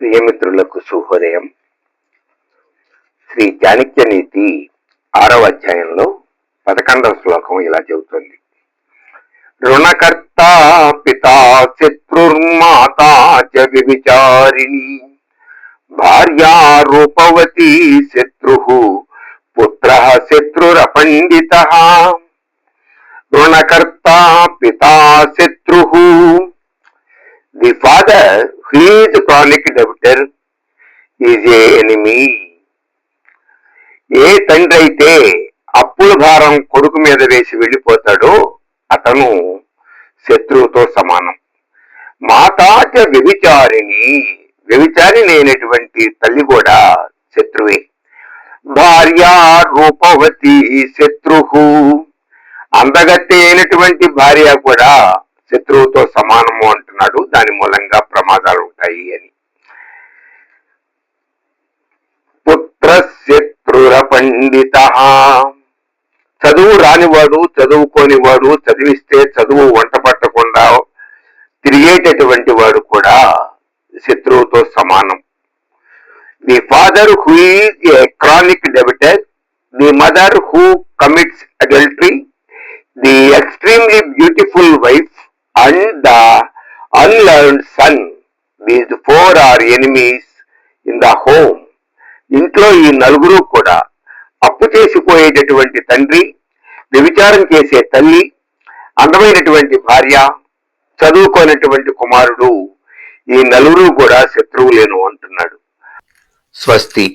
ప్రియమిత్రులకు శుభోదయం. శ్రీ చాణక్య నీతి 6వ అధ్యాయంలో 11వ శ్లోకం ఇలా చెబుతుంది. రుణకర్త పితా శత్రుర్మాతా చ వ్యభిచారిణి భార్యా రూపవతి శత్రుః పుత్రః శత్రురపండితః. రుణకర్త పితా శత్రుః. The father, who is a chronic debtor, is a enemy. ఏ తండ్రి అయితే అప్పుల భారం కొడుకు మీద వేసి వెళ్ళిపోతాడో అతను శత్రువుతో సమానం. మాతాచ వ్యభిచారిణి, వ్యభిచారిణి అయినటువంటి తల్లి కూడా శత్రువే. భార్య రూపవతి శత్రుహు, అందగత్తె అయినటువంటి భార్య కూడా శత్రువుతో సమానము అంటున్నాడు. దాని మూలంగా ప్రమాదాలు ఉంటాయి అని. పుత్ర శత్రుర పండిత, చదువు రానివాడు చదువుకోనివాడు చదివిస్తే చదువు వంట పట్టకుండా తిరిగేటటువంటి వాడు కూడా శత్రువుతో సమానం. The father who is a chronic debtor, the mother who commits adultery, the extremely beautiful wife and the unlearned son, these four are enemies in the home. ఇంట్లో ఈ నలుగురు కూడా అప్పు చేసిపోయేటటువంటి తండ్రి, వ్యభిచారం చేసే తల్లి, అందమైనటువంటి భార్య, చదువుకోనటువంటి కుమారుడు, ఈ నలుగురు కూడా శత్రువులేను అంటున్నాడు. స్వస్తి.